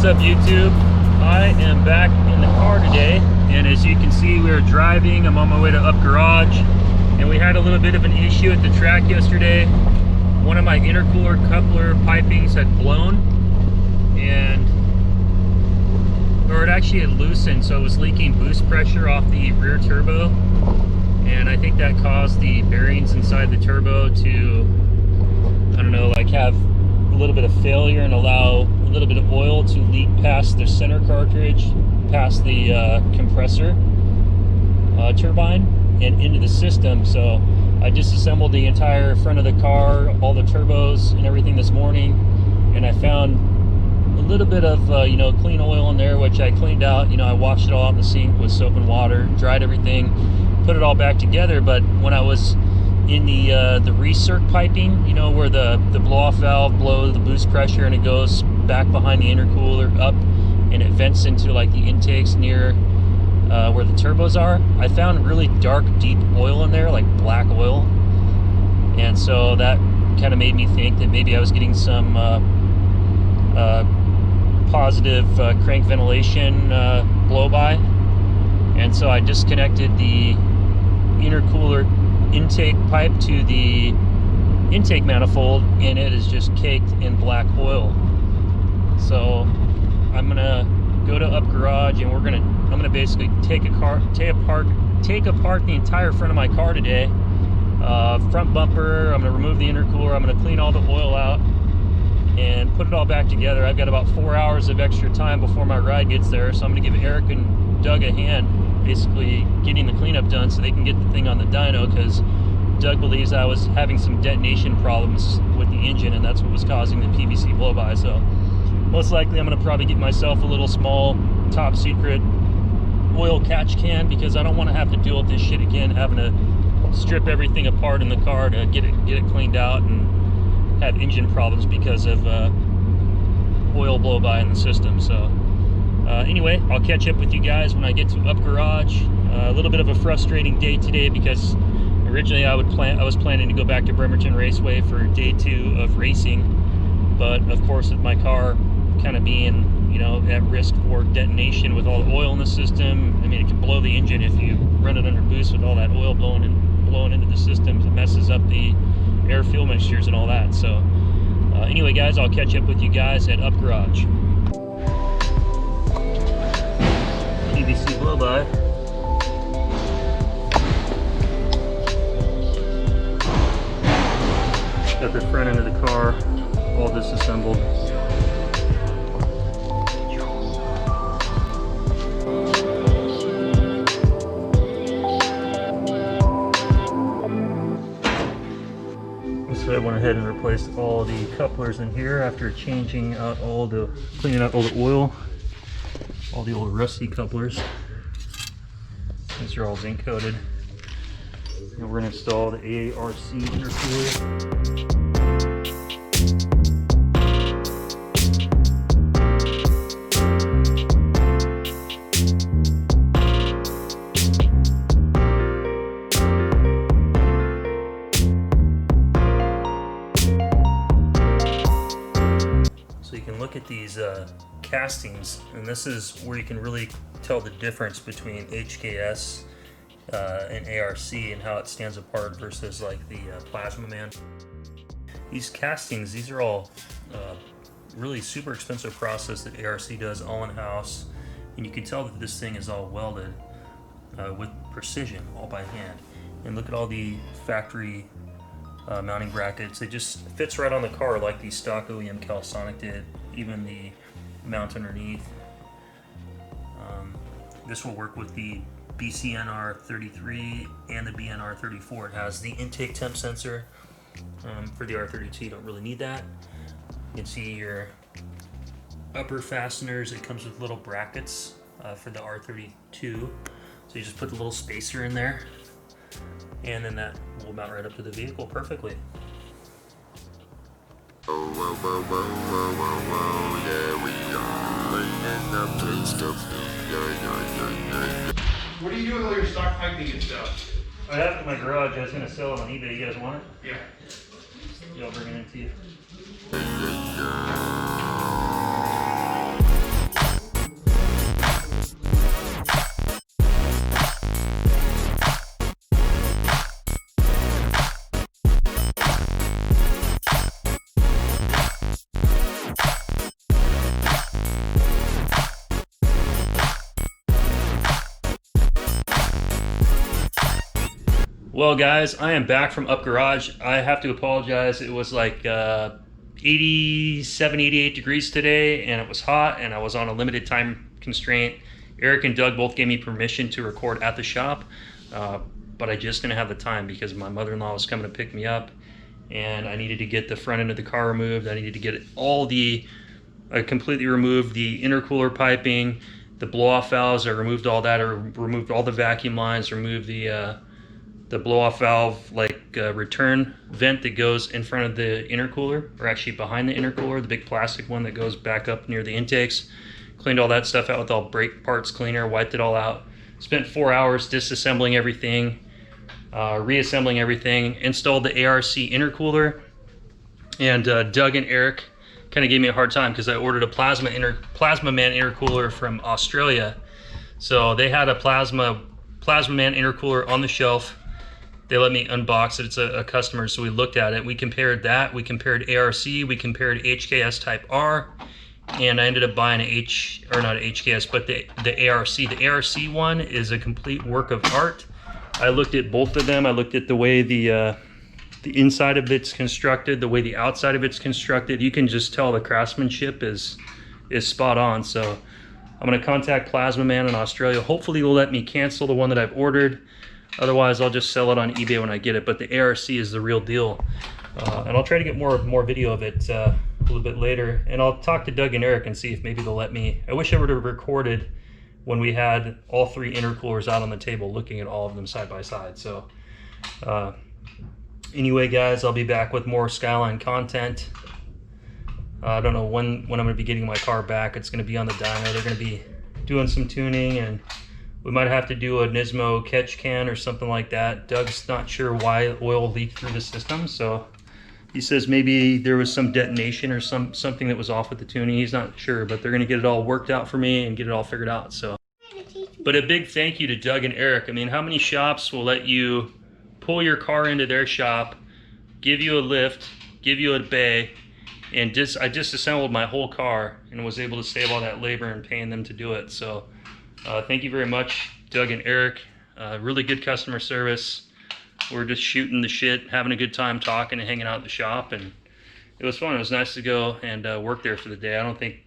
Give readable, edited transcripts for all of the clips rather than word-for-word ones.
up, YouTube? I am back in the car today, and as you can see, we are driving. I'm on my way to Up Garage, and we had a little bit of an issue at the track yesterday. One of my intercooler coupler pipings had blown, or it actually had loosened, so it was leaking boost pressure off the rear turbo, and I think that caused the bearings inside the turbo to, I don't know, like have a little bit of failure and allow a little bit of oil to leak past the center cartridge, past the compressor turbine and into the system. So I disassembled the entire front of the car, all the turbos and everything this morning, and I found a little bit of clean oil in there, which I cleaned out. I washed it all out in the sink with soap and water, dried everything, put it all back together. But when I was in the recirc piping, where the blow-off valve blows the boost pressure and it goes back behind the intercooler up and it vents into like the intakes near where the turbos are, I found really dark, deep oil in there, like black oil. And so that kind of made me think that maybe I was getting some positive crank ventilation blow-by. And so I disconnected the intercooler intake pipe to the intake manifold, and it is just caked in black oil. So I'm gonna go to Up Garage, and I'm gonna basically take apart the entire front of my car today. Front bumper, I'm gonna remove the intercooler, I'm gonna clean all the oil out and put it all back together. I've got about 4 hours of extra time before my ride gets there, so I'm gonna give Eric and Doug a hand basically getting the cleanup done so they can get the thing on the dyno, because Doug believes I was having some detonation problems with the engine, and that's what was causing the PVC blow-by. So most likely I'm going to probably get myself a little small top secret oil catch can, because I don't want to have to deal with this shit again, having to strip everything apart in the car to get it cleaned out and have engine problems because of oil blow-by in the system. So anyway, I'll catch up with you guys when I get to Up Garage. A little bit of a frustrating day today, because originally I was planning to go back to Bremerton Raceway for day 2 of racing, but of course with my car kind of being at risk for detonation with all the oil in the system, I mean, it can blow the engine if you run it under boost with all that oil blowing into the systems. It messes up the air fuel mixtures and all that. So anyway, guys, I'll catch up with you guys at Up Garage. PVC blow-by. Got the front end of the car all disassembled. So I went ahead and replaced all the couplers in here after cleaning out all the oil, all the old rusty couplers. These are all zinc coated. And we're going to install the ARC intercooler. So you can look at these castings, and this is where you can really tell the difference between HKS and ARC and how it stands apart versus like the Plasma Man. These castings, these are all really super expensive process that ARC does all in-house, and you can tell that this thing is all welded with precision, all by hand. And look at all the factory mounting brackets. It just fits right on the car like the stock OEM Calsonic did, even the mount underneath. This will work with the BCNR33 and the BNR34. It has the intake temp sensor. For the R32, you don't really need that. You can see your upper fasteners. It comes with little brackets for the R32. So you just put the little spacer in there, and then that will mount right up to the vehicle perfectly. What are you doing with all your stock piping and stuff? I have it in my garage. I was going to sell it on eBay. You guys want it? Yeah. Yeah, I'll bring it in to you. Well guys, I am back from Up Garage. I have to apologize. It was like 87, 88 degrees today, and it was hot, and I was on a limited time constraint. Eric and Doug both gave me permission to record at the shop, but I just didn't have the time because my mother-in-law was coming to pick me up, and I needed to get the front end of the car removed. I needed to get I completely removed the intercooler piping, the blow-off valves. I removed all that. I removed all the vacuum lines, removed the blow-off valve return vent that goes in front of the intercooler, or actually behind the intercooler, the big plastic one that goes back up near the intakes. Cleaned all that stuff out with all brake parts cleaner, wiped it all out. Spent 4 hours disassembling everything, reassembling everything, installed the ARC intercooler, and Doug and Eric kind of gave me a hard time because I ordered a Plasma Man intercooler from Australia. So they had a Plasma Man intercooler on the shelf. They let me unbox it. It's a customer, so we looked at it. We compared that. We compared ARC. We compared HKS Type R, and I ended up buying not HKS, but the ARC. The ARC one is a complete work of art. I looked at both of them. I looked at the way the inside of it's constructed, the way the outside of it's constructed. You can just tell the craftsmanship is spot on. So I'm going to contact Plasma Man in Australia. Hopefully they'll let me cancel the one that I've ordered. Otherwise, I'll just sell it on eBay when I get it. But the ARC is the real deal. And I'll try to get more video of it a little bit later. And I'll talk to Doug and Eric and see if maybe they'll let me. I wish I would have recorded when we had all three intercoolers out on the table, looking at all of them side by side. So anyway, guys, I'll be back with more Skyline content. I don't know when I'm going to be getting my car back. It's going to be on the dyno. They're going to be doing some tuning, and we might have to do a NISMO catch can or something like that. Doug's not sure why oil leaked through the system, so he says maybe there was some detonation or something that was off with the tuning. He's not sure, but they're going to get it all worked out for me and get it all figured out. So, but a big thank you to Doug and Eric. I mean, how many shops will let you pull your car into their shop, give you a lift, give you a bay, and I disassembled my whole car and was able to save all that labor and paying them to do it. So thank you very much, Doug and Eric. Really good customer service. We're just shooting the shit, having a good time talking and hanging out at the shop, and it was fun. It was nice to go and work there for the day. I don't think,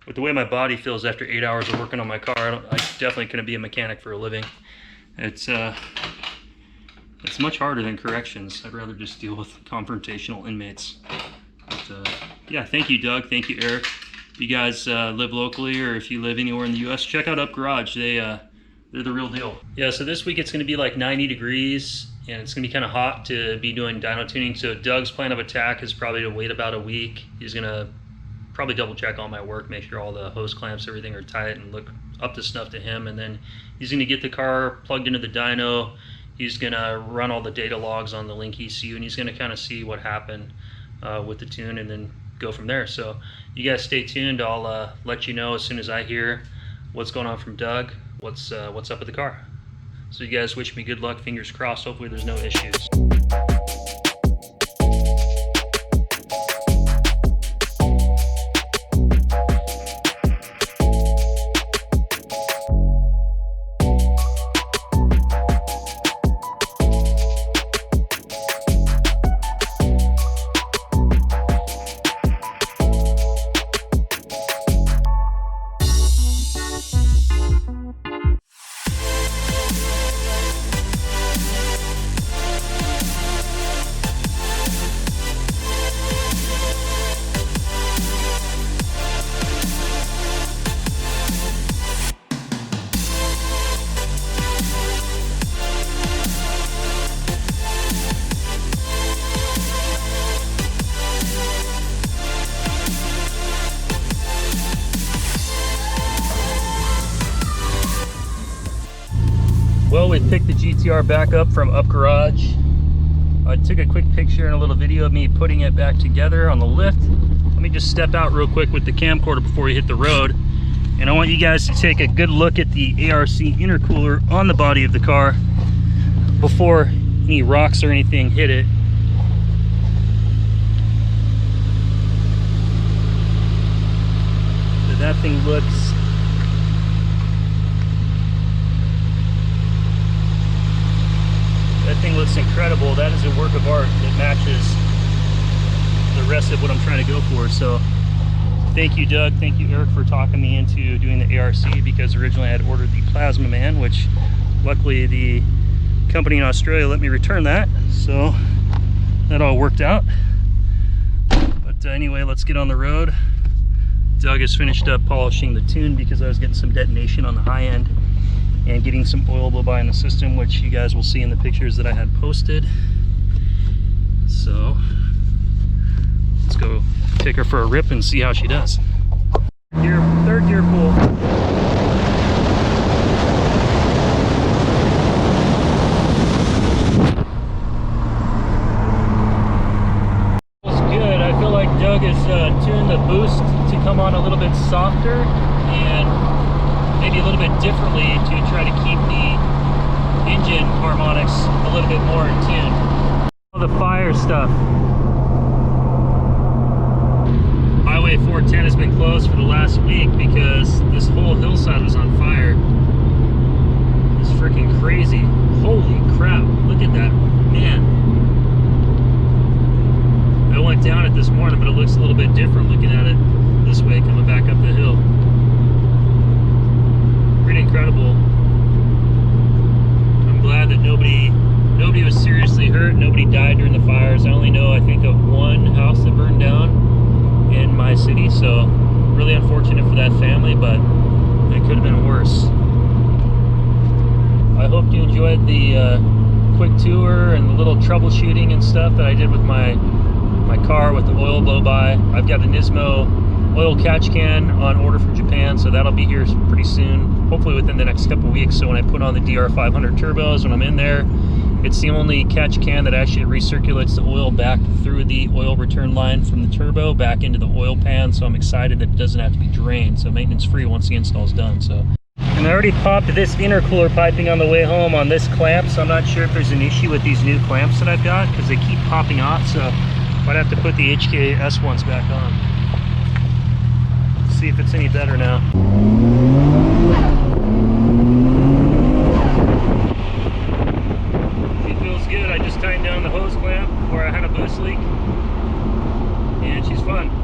with the way my body feels after 8 hours of working on my car, I definitely couldn't be a mechanic for a living. It's much harder than corrections. I'd rather just deal with confrontational inmates. But, yeah, thank you, Doug. Thank you, Eric. If you guys live locally, or if you live anywhere in the U.S., check out Up Garage. They're the real deal. Yeah, so this week it's going to be like 90 degrees, and it's going to be kind of hot to be doing dyno tuning. So Doug's plan of attack is probably to wait about a week. He's going to probably double check all my work, make sure all the hose clamps, everything are tight and look up to snuff to him. And then he's going to get the car plugged into the dyno. He's going to run all the data logs on the Link ECU, and he's going to kind of see what happened with the tune and then go from there. So you guys stay tuned. I'll let you know as soon as I hear what's going on from Doug, what's up with the car. So you guys wish me good luck, fingers crossed. Hopefully there's no issues. Well, we picked the GTR back up from Up Garage. I took a quick picture and a little video of me putting it back together on the lift. Let me just step out real quick with the camcorder before we hit the road. And I want you guys to take a good look at the ARC intercooler on the body of the car before any rocks or anything hit it. So that thing looks rest of what I'm trying to go for. So thank you, Doug. Thank you, Eric, for talking me into doing the ARC, because originally I had ordered the Plasma Man, which luckily the company in Australia let me return that. So that all worked out. But anyway, let's get on the road. Doug has finished up polishing the tune because I was getting some detonation on the high end and getting some oil blow by in the system, which you guys will see in the pictures that I had posted. So let's go take her for a rip and see how she does. Third gear pull. Doug has tuned the boost to come on a little bit softer and maybe a little bit differently to try to keep the engine harmonics a little bit more in tune. All the fire stuff. Highway 410 has been closed for the last week because this whole hillside was on fire. It's freaking crazy. Holy crap, look at that, man. I went down it this morning, but it looks a little bit different looking at it this way coming back up the hill. Pretty incredible. I'm glad that nobody was seriously hurt. Nobody died during the fires. I only know, I think, of one house that burned down in my city, so really unfortunate for that family, but it could have been worse. I hope you enjoyed the quick tour and the little troubleshooting and stuff that I did with my car with the oil blow by. I've got a NISMO oil catch can on order from Japan, so that'll be here pretty soon, hopefully within the next couple weeks. So when I put on the DR500 turbos, when I'm in there, it's the only catch can that actually recirculates the oil back through the oil return line from the turbo back into the oil pan. So I'm excited that it doesn't have to be drained, so maintenance free once the install is done. So, and I already popped this intercooler piping on the way home on this clamp, so I'm not sure if there's an issue with these new clamps that I've got because they keep popping off. So might have to put the HKS ones back on. See if it's any better now. She feels good. I just tightened down the hose clamp where I had a boost leak, and she's fun.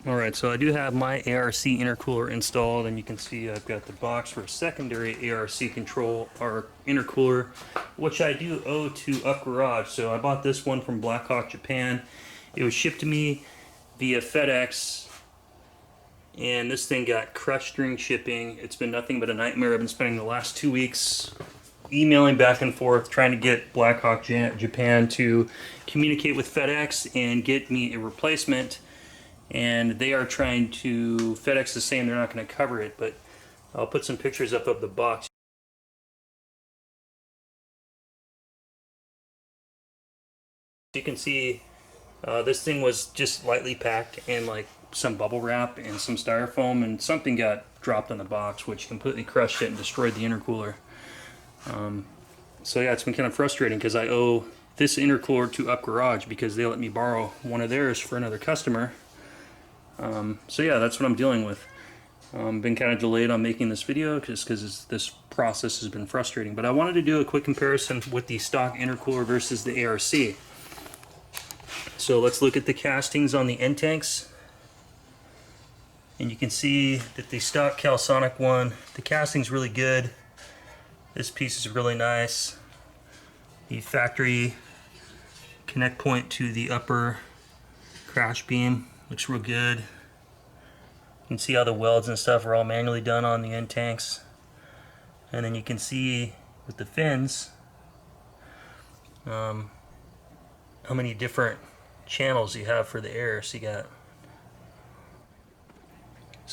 Alright, so I do have my ARC intercooler installed, and you can see I've got the box for a secondary ARC control, or intercooler, which I do owe to Up Garage. So I bought this one from BlackHawk Japan. It was shipped to me via FedEx, and this thing got crushed during shipping. It's been nothing but a nightmare. I've been spending the last 2 weeks emailing back and forth trying to get BlackHawk Japan to communicate with FedEx and get me a replacement. And they are trying to, FedEx is saying they're not going to cover it, but I'll put some pictures up of the box. You can see this thing was just lightly packed in like some bubble wrap and some styrofoam, and something got dropped on the box which completely crushed it and destroyed the intercooler. So yeah, it's been kind of frustrating because I owe this intercooler to Up Garage because they let me borrow one of theirs for another customer. So yeah, that's what I'm dealing with. Been kind of delayed on making this video just because this process has been frustrating, but I wanted to do a quick comparison with the stock intercooler versus the ARC. So let's look at the castings on the end tanks, and you can see that the stock Calsonic one, the casting's really good. This piece is really nice. The factory connect point to the upper crash beam looks real good. You can see how the welds and stuff are all manually done on the end tanks. And then you can see with the fins how many different channels you have for the air. So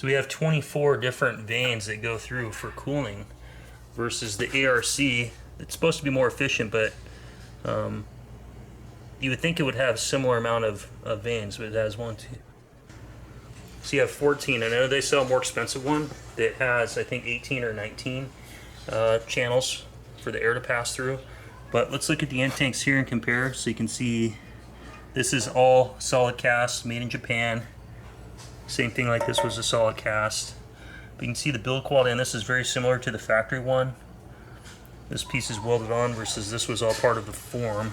we have 24 different veins that go through for cooling versus the ARC. It's supposed to be more efficient, but you would think it would have similar amount of veins, but it has 1, 2. So you have 14. I know they sell a more expensive one that has, I think, 18 or 19 channels for the air to pass through. But let's look at the end tanks here and compare. So you can see this is all solid cast, made in Japan. Same thing like this was a solid cast. But you can see the build quality on this is very similar to the factory one. This piece is welded on versus this was all part of the form.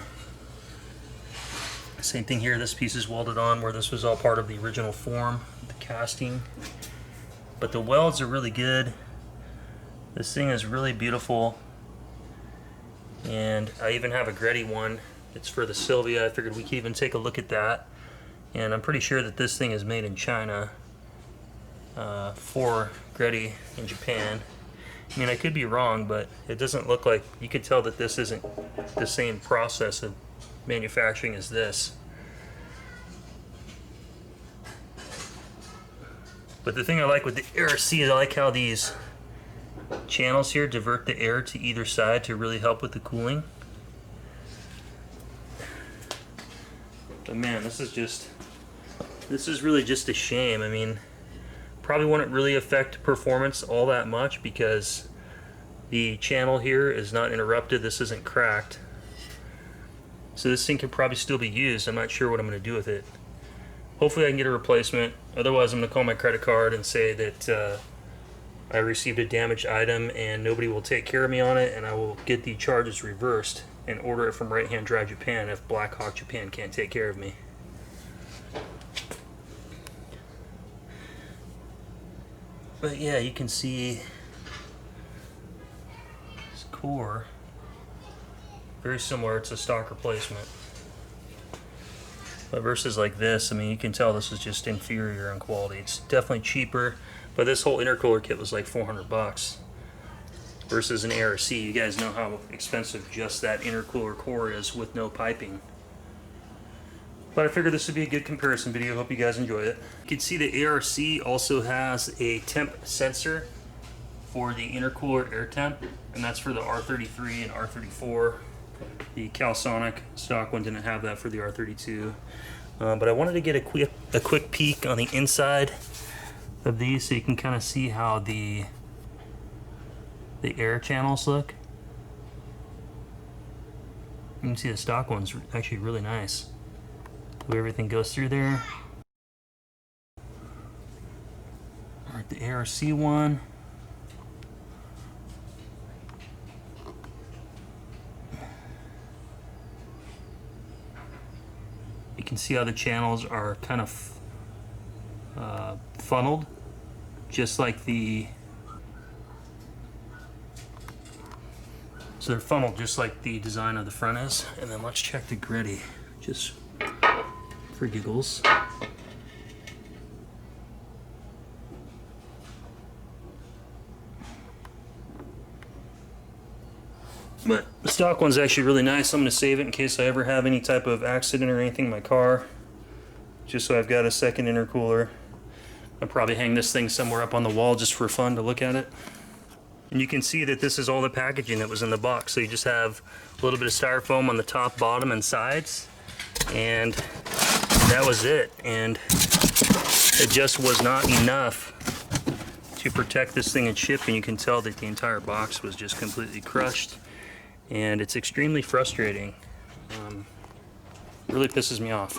Same thing here, this piece is welded on where this was all part of the original form, the casting. But the welds are really good. This thing is really beautiful. And I even have a Greddy one. It's for the Sylvia. I figured we could even take a look at that. And I'm pretty sure that this thing is made in China for Greddy in Japan. I mean, I could be wrong, but it doesn't look like, you could tell that this isn't the same process of manufacturing as this. But the thing I like with the ARC is I like how these channels here divert the air to either side to really help with the cooling. But man, this is really just a shame. I mean, probably wouldn't really affect performance all that much because the channel here is not interrupted. This isn't cracked. So this thing could probably still be used. I'm not sure what I'm going to do with it. Hopefully I can get a replacement. Otherwise I'm going to call my credit card and say that I received a damaged item and nobody will take care of me on it, and I will get the charges reversed and order it from Right Hand Drive Japan if BlackHawk Japan can't take care of me. But yeah, you can see this core, very similar to stock replacement. But versus like this, I mean, you can tell this is just inferior in quality. It's definitely cheaper, but this whole intercooler kit was like 400 bucks versus an ARC. You guys know how expensive just that intercooler core is with no piping. But I figured this would be a good comparison video. Hope you guys enjoy it. You can see the ARC also has a temp sensor for the intercooler air temp, and that's for the R33 and R34. The Calsonic stock one didn't have that for the R32. But I wanted to get a quick peek on the inside of these so you can kind of see how the air channels look. You can see the stock one's actually really nice. The way everything goes through there. Alright, the ARC one. You can see how the channels are kind of funneled, just like the, so they're funneled just like the design of the front is. And then let's check the Greddy, just for giggles. But the stock one's actually really nice. I'm going to save it in case I ever have any type of accident or anything in my car, just so I've got a second intercooler. I'll probably hang this thing somewhere up on the wall just for fun to look at it. And you can see that this is all the packaging that was in the box. So you just have a little bit of styrofoam on the top, bottom, and sides, and that was it. And it just was not enough to protect this thing in shipping. You can tell that the entire box was just completely crushed, and it's extremely frustrating. Really pisses me off.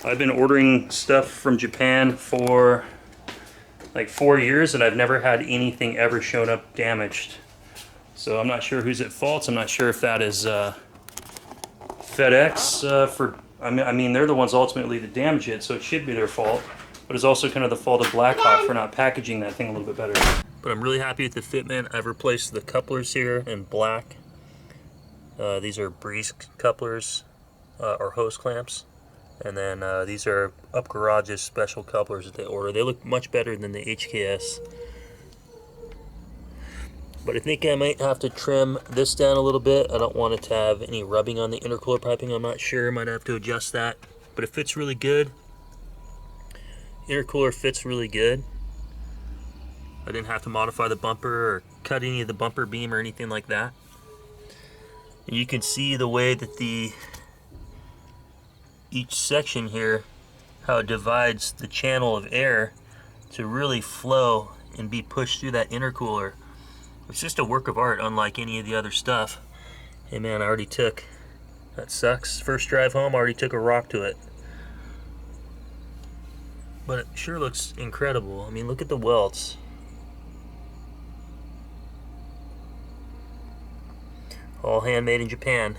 I've been ordering stuff from Japan for like 4 years, and I've never had anything ever shown up damaged. So I'm not sure who's at fault. I'm not sure if that is FedEx I mean they're the ones ultimately that damage it, so it should be their fault. But it's also kind of the fault of BlackHawk for not packaging that thing a little bit better. But I'm really happy with the fitment. I've replaced the couplers here in black. These are breeze couplers or hose clamps. And then these are Up Garage's special couplers that they order. They look much better than the HKS. But I think I might have to trim this down a little bit. I don't want it to have any rubbing on the intercooler piping. I'm not sure. Might have to adjust that. But it fits really good. Intercooler fits really good. I didn't have to modify the bumper or cut any of the bumper beam or anything like that. And you can see the way that each section here, how it divides the channel of air to really flow and be pushed through that intercooler. It's just a work of art, unlike any of the other stuff. Hey man, I already took, that sucks. First drive home, I already took a rock to it. But it sure looks incredible. I mean, look at the welds. All handmade in Japan.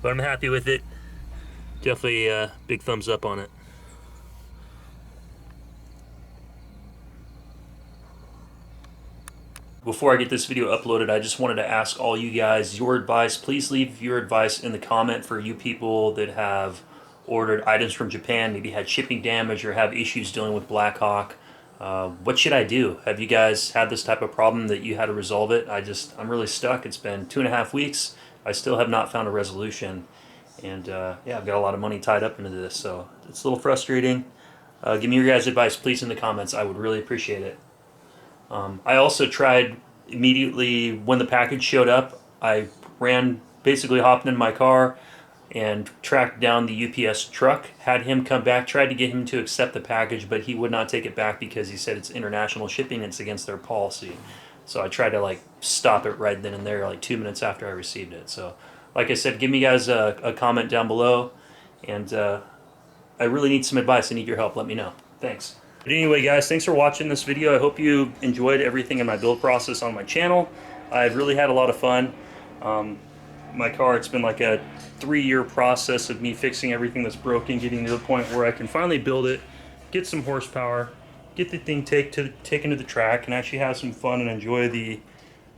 But I'm happy with it. definitely big thumbs up on it. Before I get this video uploaded, I just wanted to ask all you guys your advice. Please leave your advice in the comment for you people that have ordered items from Japan, maybe had shipping damage or have issues dealing with BlackHawk. What should I do? Have you guys had this type of problem that you had to resolve it? I'm really stuck. It's been 2.5 weeks. I still have not found a resolution. And yeah, I've got a lot of money tied up into this, so it's a little frustrating. Give me your guys' advice, please, in the comments. I would really appreciate it. I also tried immediately when the package showed up. I basically hopped in my car and tracked down the UPS truck, had him come back, tried to get him to accept the package, but he would not take it back because he said it's international shipping, it's against their policy. So I tried to stop it right then and there, 2 minutes after I received it. So like I said, give me guys a comment down below, and I really need some advice. I need your help. Let me know. Thanks. But anyway, guys, thanks for watching this video. I hope you enjoyed everything in my build process on my channel. I've really had a lot of fun. My car, it's been like a 3-year process of me fixing everything that's broken, getting to the point where I can finally build it, get some horsepower, get the thing taken to the track, and actually have some fun and enjoy the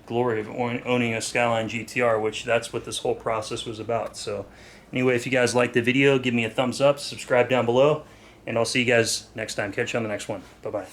glory of owning a Skyline GTR, which that's what this whole process was about. So anyway, if you guys liked the video, give me a thumbs up, subscribe down below, and I'll see you guys next time. Catch you on the next one. Bye-bye.